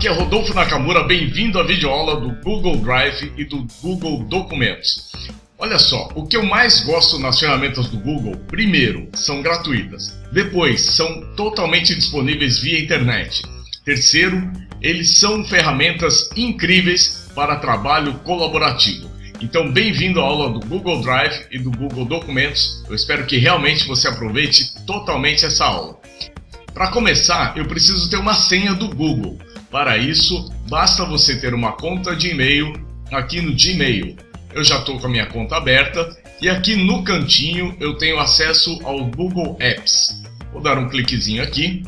Aqui é Rodolfo Nakamura, bem-vindo à videoaula do Google Drive e do Google Documentos. Olha só, o que eu mais gosto nas ferramentas do Google, primeiro, são gratuitas. Depois, são totalmente disponíveis via internet. Terceiro, eles são ferramentas incríveis para trabalho colaborativo. Então, bem-vindo à aula do Google Drive e do Google Documentos. Eu espero que realmente você aproveite totalmente essa aula. Para começar, eu preciso ter uma senha do Google. Para isso, basta você ter uma conta de e-mail aqui no Gmail. Eu já estou com a minha conta aberta e aqui no cantinho eu tenho acesso ao Google Apps. Vou dar um cliquezinho aqui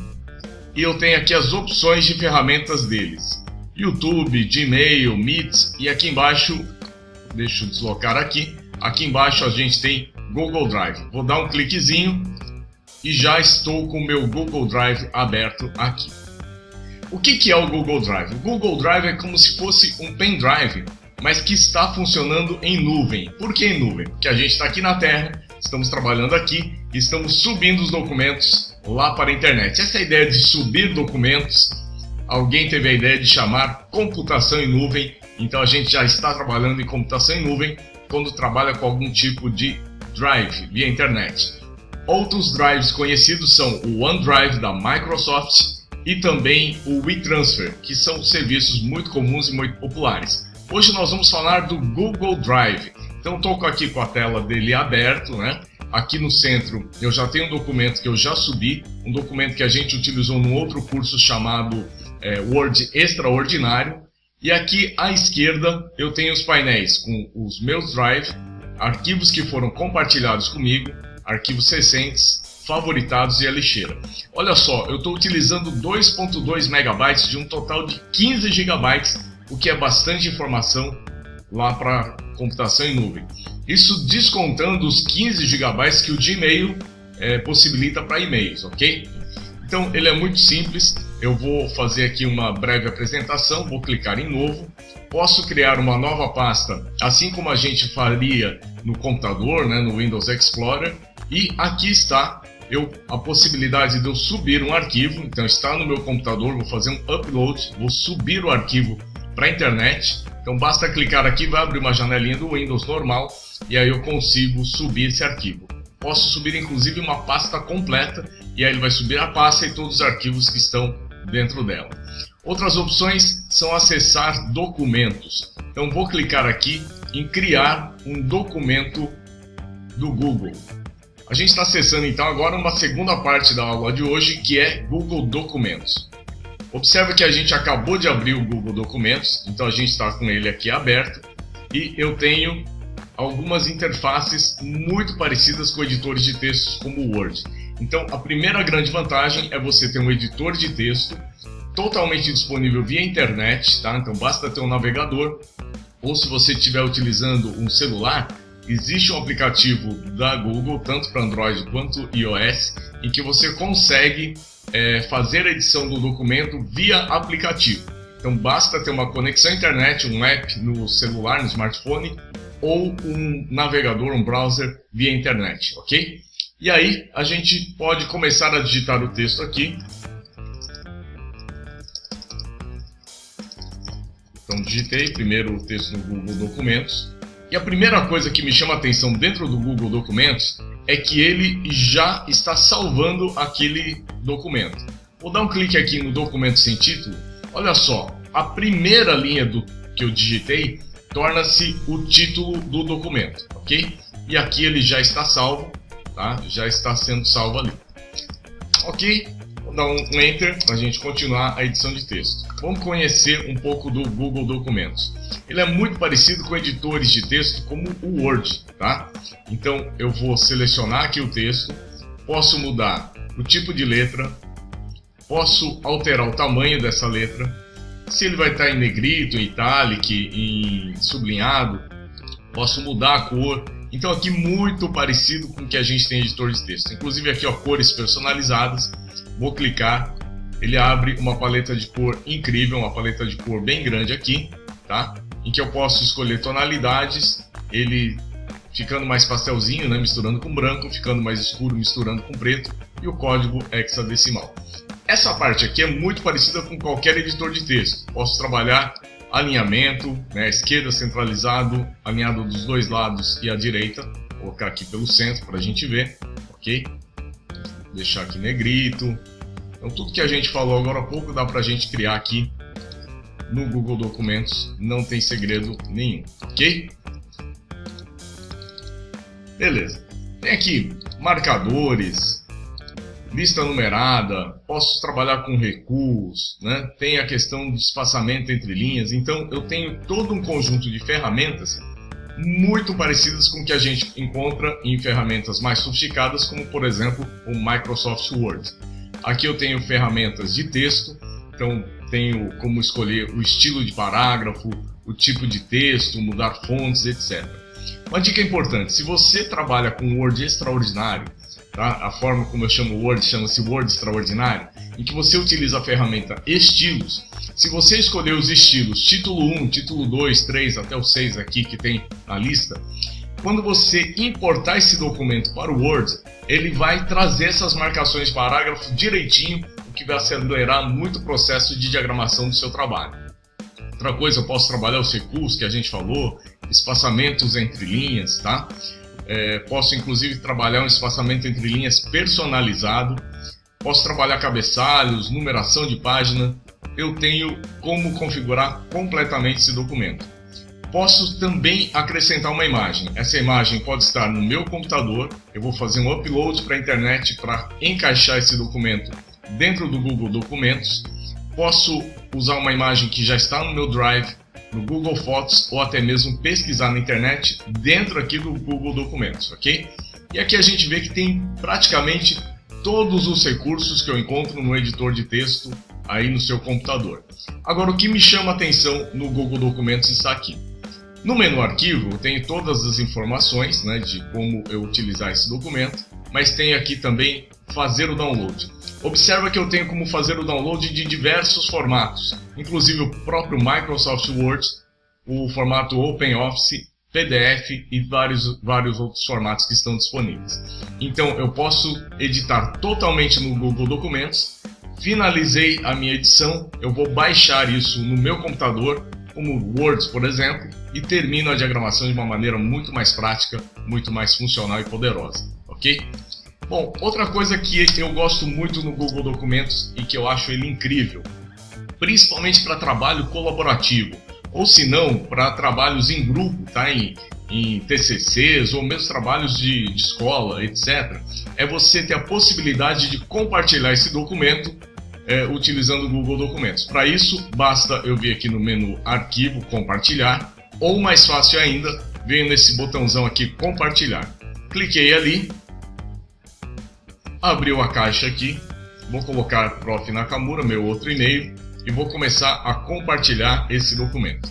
e eu tenho aqui as opções de ferramentas deles. YouTube, Gmail, Meet e aqui embaixo, deixa eu deslocar aqui embaixo a gente tem Google Drive. Vou dar um cliquezinho e já estou com o meu Google Drive aberto aqui. O que é o Google Drive? O Google Drive é como se fosse um pendrive, mas que está funcionando em nuvem. Por que em nuvem? Porque a gente está aqui na Terra, estamos trabalhando aqui e estamos subindo os documentos lá para a internet. Essa ideia de subir documentos, alguém teve a ideia de chamar computação em nuvem, então a gente já está trabalhando em computação em nuvem quando trabalha com algum tipo de drive via internet. Outros drives conhecidos são o OneDrive da Microsoft e também o WeTransfer, que são serviços muito comuns e muito populares. Hoje nós vamos falar do Google Drive. Então estou aqui com a tela dele aberto, né? Aqui no centro eu já tenho um documento que eu já subi, um documento que a gente utilizou num outro curso chamado Word Extraordinário. E aqui à esquerda eu tenho os painéis com os meus Drive, arquivos que foram compartilhados comigo, arquivos recentes, favoritados e a lixeira. Olha só, eu estou utilizando 2.2 megabytes de um total de 15 gigabytes, o que é bastante informação lá para computação em nuvem. Isso descontando os 15 gigabytes que o Gmail possibilita para e-mails, ok? Então ele é muito simples, eu vou fazer aqui uma breve apresentação, vou clicar em novo, posso criar uma nova pasta, assim como a gente faria no computador, né, no Windows Explorer, e aqui está a possibilidade de eu subir um arquivo. Então está no meu computador, vou fazer um upload, vou subir o arquivo para a internet. Então basta clicar aqui, vai abrir uma janelinha do Windows normal e aí eu consigo subir esse arquivo. Posso subir inclusive uma pasta completa e aí ele vai subir a pasta e todos os arquivos que estão dentro dela. Outras opções são acessar documentos. Então vou clicar aqui em criar um documento do Google. A gente está acessando então agora uma segunda parte da aula de hoje, que é Google Documentos. Observe que a gente acabou de abrir o Google Documentos, então a gente está com ele aqui aberto e eu tenho algumas interfaces muito parecidas com editores de textos como o Word. Então a primeira grande vantagem é você ter um editor de texto totalmente disponível via internet, tá? Então basta ter um navegador, ou se você estiver utilizando um celular, existe um aplicativo da Google, tanto para Android quanto iOS, em que você consegue fazer a edição do documento via aplicativo. Então basta ter uma conexão à internet, um app no celular, no smartphone, ou um navegador, um browser via internet, ok? E aí a gente pode começar a digitar o texto aqui. Então digitei primeiro o texto no Google Documentos. E a primeira coisa que me chama a atenção dentro do Google Documentos é que ele já está salvando aquele documento. Vou dar um clique aqui no documento sem título. Olha só, a primeira linha que eu digitei torna-se o título do documento, ok? E aqui ele já está salvo, tá? Já está sendo salvo ali. Ok? Vou dar um Enter para a gente continuar a edição de texto. Vamos conhecer um pouco do Google Documentos. Ele é muito parecido com editores de texto como o Word, tá? Então eu vou selecionar aqui o texto, posso mudar o tipo de letra, posso alterar o tamanho dessa letra, se ele vai estar em negrito, em italic, em sublinhado, posso mudar a cor. Então aqui muito parecido com o que a gente tem em editor de texto. Inclusive aqui, ó, cores personalizadas, vou clicar, ele abre uma paleta de cor incrível, uma paleta de cor bem grande aqui, tá? Em que eu posso escolher tonalidades, ele ficando mais pastelzinho, né, misturando com branco, ficando mais escuro, misturando com preto. e o código hexadecimal. Essa parte aqui é muito parecida com qualquer editor de texto. Posso trabalhar alinhamento, né, esquerda centralizado, alinhado dos dois lados e à direita. Vou colocar aqui pelo centro para a gente ver, ok? Deixar aqui negrito. Então tudo que a gente falou agora há pouco dá para a gente criar aqui no Google Documentos, não tem segredo nenhum, ok? Beleza. Tem aqui marcadores, lista numerada, posso trabalhar com recuos, né? Tem a questão de espaçamento entre linhas, então eu tenho todo um conjunto de ferramentas muito parecidas com o que a gente encontra em ferramentas mais sofisticadas, como por exemplo o Microsoft Word. Aqui eu tenho ferramentas de texto, então tenho como escolher o estilo de parágrafo, o tipo de texto, mudar fontes, etc. Uma dica importante, se você trabalha com Word extraordinário, tá? A forma como eu chamo o Word chama-se Word extraordinário, em que você utiliza a ferramenta Estilos. Se você escolher os estilos título 1, título 2, 3 até o 6 aqui que tem na lista, quando você importar esse documento para o Word, ele vai trazer essas marcações de parágrafo direitinho, o que vai acelerar muito o processo de diagramação do seu trabalho. Outra coisa, eu posso trabalhar os recuos que a gente falou, espaçamentos entre linhas, tá? Posso inclusive trabalhar um espaçamento entre linhas personalizado, posso trabalhar cabeçalhos, numeração de página, eu tenho como configurar completamente esse documento. Posso também acrescentar uma imagem, essa imagem pode estar no meu computador, eu vou fazer um upload para a internet para encaixar esse documento dentro do Google Documentos, posso usar uma imagem que já está no meu Drive, no Google Fotos ou até mesmo pesquisar na internet dentro aqui do Google Documentos, ok? E aqui a gente vê que tem praticamente todos os recursos que eu encontro no editor de texto aí no seu computador. Agora o que me chama a atenção no Google Documentos está aqui. No menu Arquivo eu tenho todas as informações, né, de como eu utilizar esse documento, mas tem aqui também fazer o download. Observa que eu tenho como fazer o download de diversos formatos, inclusive o próprio Microsoft Word, o formato OpenOffice, PDF e vários outros formatos que estão disponíveis. Então eu posso editar totalmente no Google Documentos, finalizei a minha edição, eu vou baixar isso no meu computador, como Word, por exemplo, e termino a diagramação de uma maneira muito mais prática, muito mais funcional e poderosa, ok? Bom, outra coisa que eu gosto muito no Google Documentos e que eu acho ele incrível, principalmente para trabalho colaborativo, ou se não, para trabalhos em grupo, tá? Em TCCs ou mesmo trabalhos de escola, etc., é você ter a possibilidade de compartilhar esse documento utilizando o Google Documentos. Para isso, basta eu vir aqui no menu Arquivo, Compartilhar, ou mais fácil ainda, venho nesse botãozão aqui, Compartilhar. Cliquei ali, abriu a caixa aqui, vou colocar Prof. Nakamura, meu outro e-mail, e vou começar a compartilhar esse documento.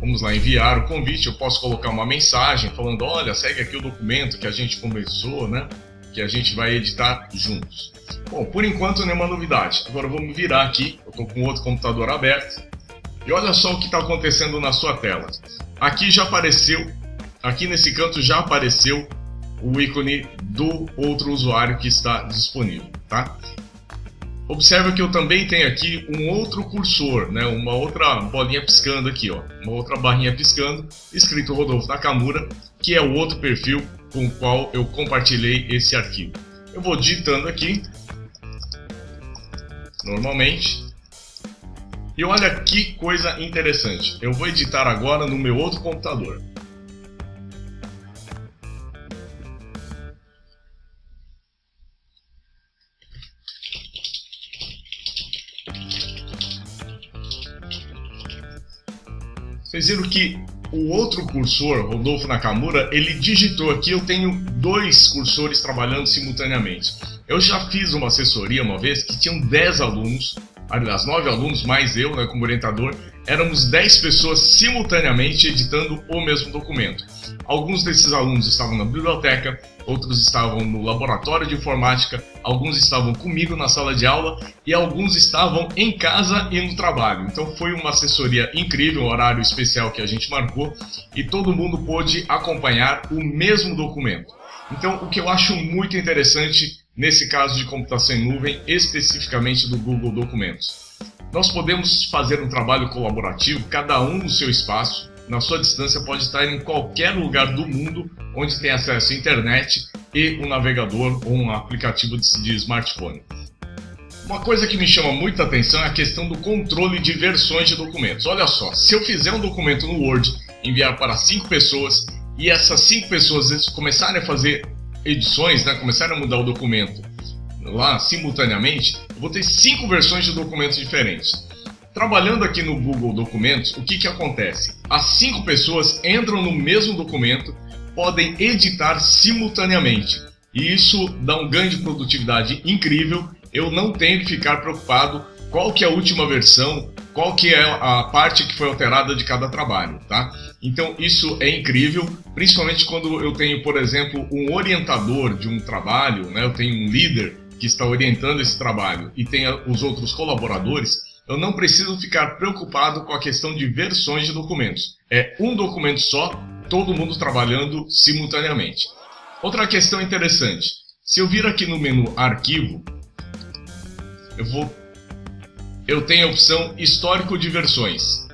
Vamos lá, enviar o convite, eu posso colocar uma mensagem falando, olha, segue aqui o documento que a gente conversou, né? Que a gente vai editar juntos. Bom, por enquanto nenhuma novidade. Agora vamos virar aqui, eu estou com outro computador aberto, e olha só o que está acontecendo na sua tela. Aqui já apareceu, aqui nesse canto já apareceu o ícone do outro usuário que está disponível, tá? Observa que eu também tenho aqui um outro cursor, né? Uma outra bolinha piscando aqui, ó, uma outra barrinha piscando, escrito Rodolfo Nakamura, que é o outro perfil com o qual eu compartilhei esse arquivo. Eu vou digitando aqui, normalmente, e olha que coisa interessante, eu vou editar agora no meu outro computador. Vocês viram que o outro cursor, Rodolfo Nakamura, ele digitou aqui, eu tenho dois cursores trabalhando simultaneamente. Eu já fiz uma assessoria uma vez que tinham 10 alunos, aliás, 9 alunos, mais eu, né, como orientador, éramos 10 pessoas simultaneamente editando o mesmo documento. Alguns desses alunos estavam na biblioteca, outros estavam no laboratório de informática, alguns estavam comigo na sala de aula e alguns estavam em casa e no trabalho. Então foi uma assessoria incrível, um horário especial que a gente marcou e todo mundo pôde acompanhar o mesmo documento. Então o que eu acho muito interessante nesse caso de computação em nuvem, especificamente do Google Documentos. Nós podemos fazer um trabalho colaborativo, cada um no seu espaço, na sua distância, pode estar em qualquer lugar do mundo onde tem acesso à internet e um navegador ou um aplicativo de smartphone. Uma coisa que me chama muita atenção é a questão do controle de versões de documentos. Olha só, se eu fizer um documento no Word, enviar para 5 pessoas e essas 5 pessoas começarem a fazer edições, começarem a mudar o documento lá simultaneamente, eu vou ter 5 versões de documentos diferentes. Trabalhando aqui no Google Documentos, o que acontece? As 5 pessoas entram no mesmo documento, podem editar simultaneamente. E isso dá um ganho de produtividade incrível. Eu não tenho que ficar preocupado qual que é a última versão, qual que é a parte que foi alterada de cada trabalho, tá? Então isso é incrível, principalmente quando eu tenho, por exemplo, um orientador de um trabalho, eu tenho um líder que está orientando esse trabalho e tem os outros colaboradores. Eu não preciso ficar preocupado com a questão de versões de documentos. É um documento só, todo mundo trabalhando simultaneamente. Outra questão interessante, se eu vir aqui no menu Arquivo, eu tenho a opção Histórico de Versões.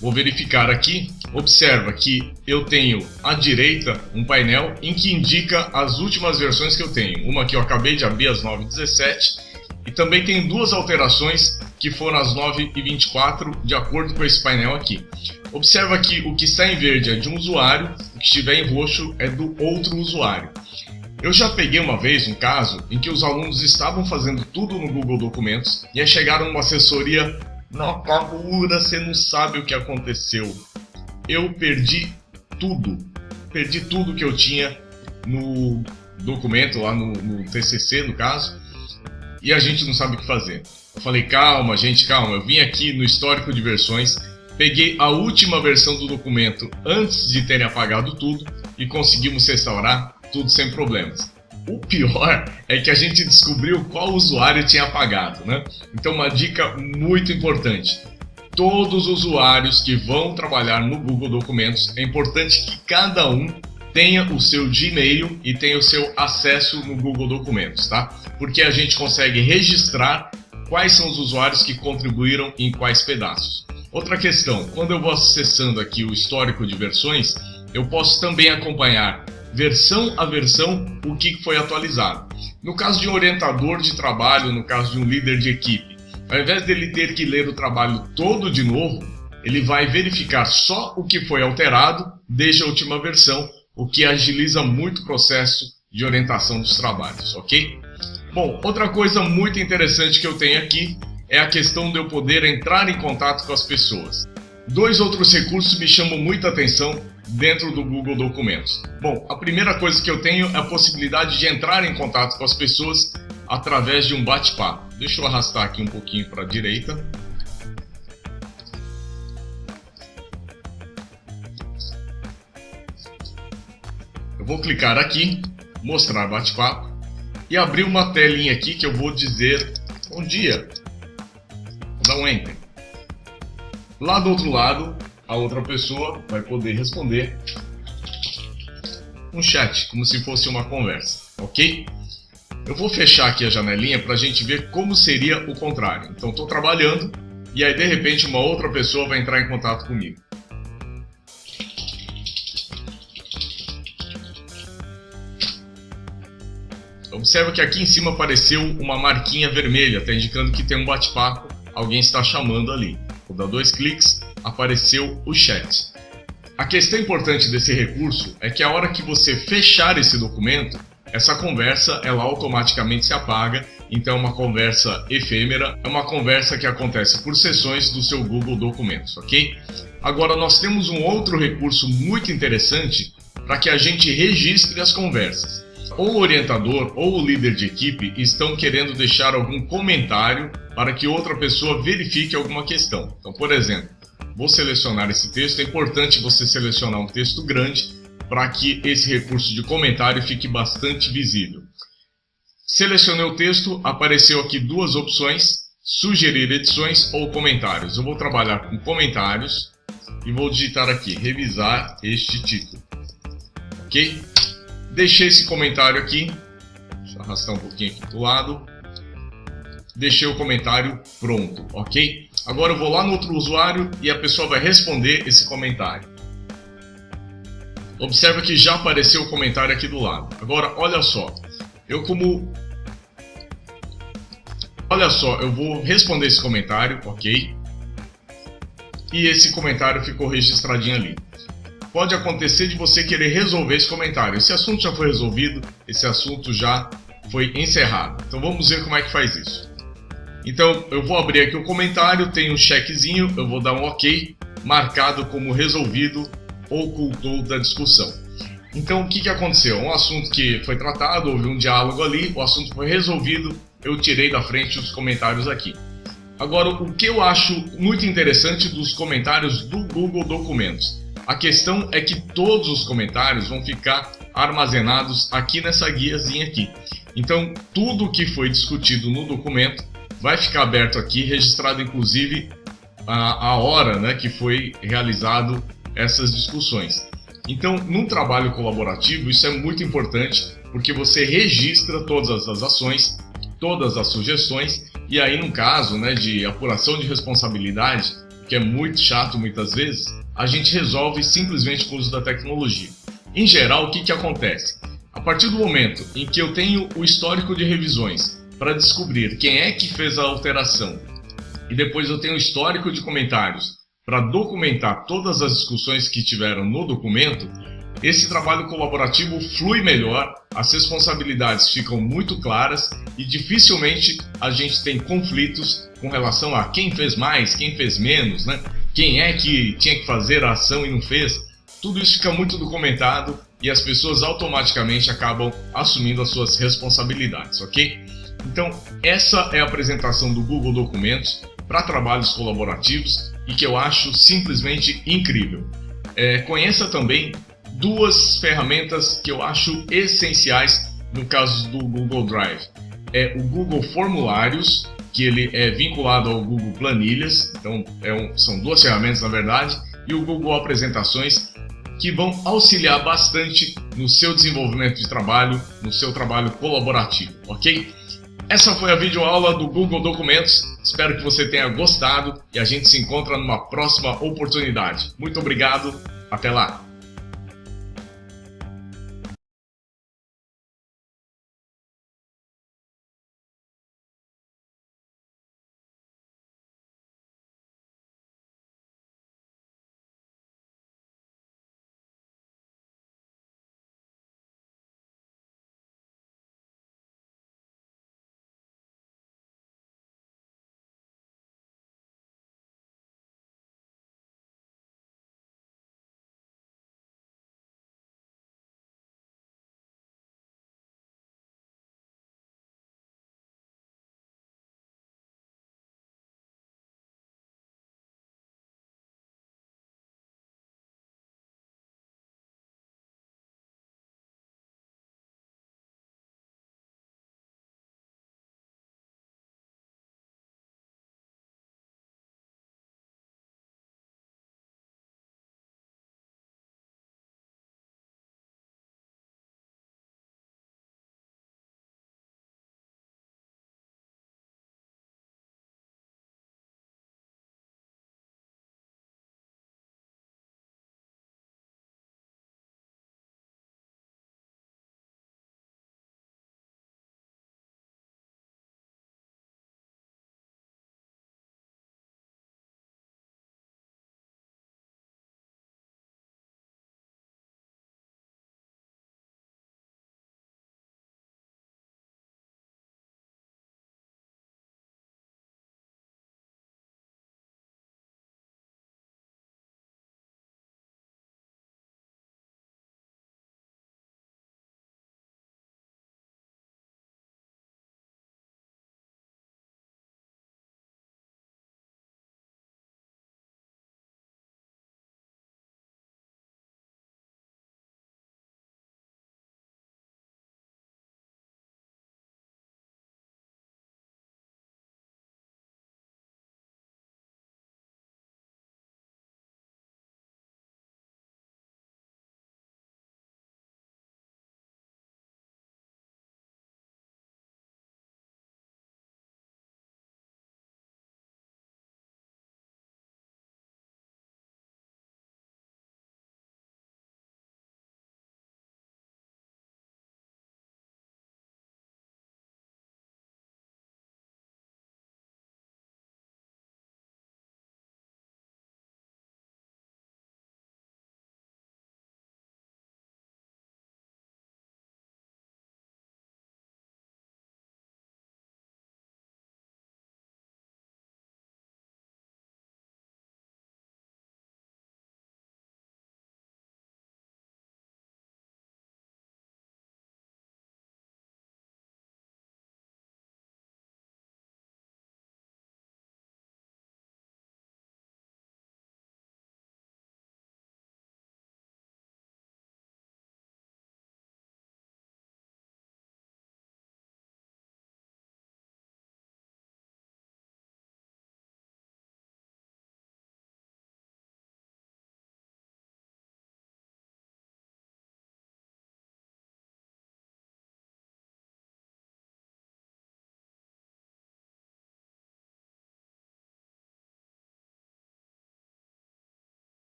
Vou verificar aqui, observa que eu tenho à direita um painel em que indica as últimas versões que eu tenho. Uma que eu acabei de abrir às 9h17 e também tem 2 alterações que foram às 9h24 de acordo com esse painel aqui. Observa que o que está em verde é de um usuário, o que estiver em roxo é do outro usuário. Eu já peguei uma vez um caso em que os alunos estavam fazendo tudo no Google Documentos e aí chegaram uma assessoria: Nakamura, você não sabe o que aconteceu. Eu perdi tudo que eu tinha no documento, lá no TCC no caso, e a gente não sabe o que fazer. Eu falei: calma gente, calma, eu vim aqui no histórico de versões, peguei a última versão do documento antes de terem apagado tudo e conseguimos restaurar tudo sem problemas. O pior é que a gente descobriu qual usuário tinha apagado, Então uma dica muito importante: todos os usuários que vão trabalhar no Google Documentos, é importante que cada um tenha o seu Gmail e tenha o seu acesso no Google Documentos, tá? Porque a gente consegue registrar quais são os usuários que contribuíram em quais pedaços. Outra questão, quando eu vou acessando aqui o histórico de versões, eu posso também acompanhar versão a versão o que foi atualizado. No caso de um orientador de trabalho, no caso de um líder de equipe, ao invés dele ter que ler o trabalho todo de novo, ele vai verificar só o que foi alterado desde a última versão, o que agiliza muito o processo de orientação dos trabalhos, ok? Bom, outra coisa muito interessante que eu tenho aqui é a questão de eu poder entrar em contato com as pessoas. 2 outros recursos me chamam muita atenção dentro do Google Documentos. Bom, a primeira coisa que eu tenho é a possibilidade de entrar em contato com as pessoas através de um bate-papo. Deixa eu arrastar aqui um pouquinho para a direita. Eu vou clicar aqui, mostrar bate-papo e abrir uma telinha aqui que eu vou dizer bom dia. Vou dar um Enter. Lá do outro lado, a outra pessoa vai poder responder um chat, como se fosse uma conversa, ok? Eu vou fechar aqui a janelinha para a gente ver como seria o contrário. Então estou trabalhando e aí de repente uma outra pessoa vai entrar em contato comigo. Observa que aqui em cima apareceu uma marquinha vermelha, está indicando que tem um bate-papo, alguém está chamando ali. Vou dar 2 cliques, apareceu o chat. A questão importante desse recurso é que a hora que você fechar esse documento, essa conversa ela automaticamente se apaga, então é uma conversa efêmera, é uma conversa que acontece por sessões do seu Google Documentos, ok? Agora nós temos um outro recurso muito interessante para que a gente registre as conversas. Ou o orientador ou o líder de equipe estão querendo deixar algum comentário para que outra pessoa verifique alguma questão. Então, por exemplo, vou selecionar esse texto. É importante você selecionar um texto grande para que esse recurso de comentário fique bastante visível. Selecionei o texto, apareceu aqui 2 opções: sugerir edições ou comentários. Eu vou trabalhar com comentários e vou digitar aqui revisar este título, ok? deixei esse comentário aqui, deixa eu arrastar um pouquinho aqui do lado, deixei o comentário pronto, ok? Agora eu vou lá no outro usuário e a pessoa vai responder esse comentário. Observa que já apareceu o comentário aqui do lado. Agora, olha só, eu vou responder esse comentário, ok? E esse comentário ficou registradinho ali. Pode acontecer de você querer resolver esse comentário. Esse assunto já foi resolvido, esse assunto já foi encerrado. Então vamos ver como é que faz isso. Então eu vou abrir aqui o comentário, tem um checkzinho, eu vou dar um ok, marcado como resolvido, ocultou da discussão. Então o que aconteceu? Um assunto que foi tratado, houve um diálogo ali, o assunto foi resolvido, eu tirei da frente os comentários aqui. Agora, o que eu acho muito interessante dos comentários do Google Documentos? A questão é que todos os comentários vão ficar armazenados aqui nessa guiazinha aqui. Então, tudo que foi discutido no documento vai ficar aberto aqui, registrado inclusive a hora, né, que foi realizado essas discussões. Então, num trabalho colaborativo, isso é muito importante, porque você registra todas as ações, todas as sugestões, e aí, no caso, né, de apuração de responsabilidade, que é muito chato muitas vezes, a gente resolve simplesmente com o uso da tecnologia. Em geral, o que acontece? A partir do momento em que eu tenho o histórico de revisões para descobrir quem é que fez a alteração, e depois eu tenho o histórico de comentários para documentar todas as discussões que tiveram no documento, esse trabalho colaborativo flui melhor, as responsabilidades ficam muito claras e dificilmente a gente tem conflitos com relação a quem fez mais, quem fez menos, né? Quem é que tinha que fazer a ação e não fez. Tudo isso fica muito documentado e as pessoas automaticamente acabam assumindo as suas responsabilidades, ok? Então, essa é a apresentação do Google Documentos para trabalhos colaborativos e que eu acho simplesmente incrível. Conheça também duas ferramentas que eu acho essenciais no caso do Google Drive. O Google Formulários, que ele é vinculado ao Google Planilhas, então são duas ferramentas na verdade, e o Google Apresentações, que vão auxiliar bastante no seu desenvolvimento de trabalho, no seu trabalho colaborativo, ok? Essa foi a videoaula do Google Documentos, espero que você tenha gostado e a gente se encontra numa próxima oportunidade. Muito obrigado, até lá!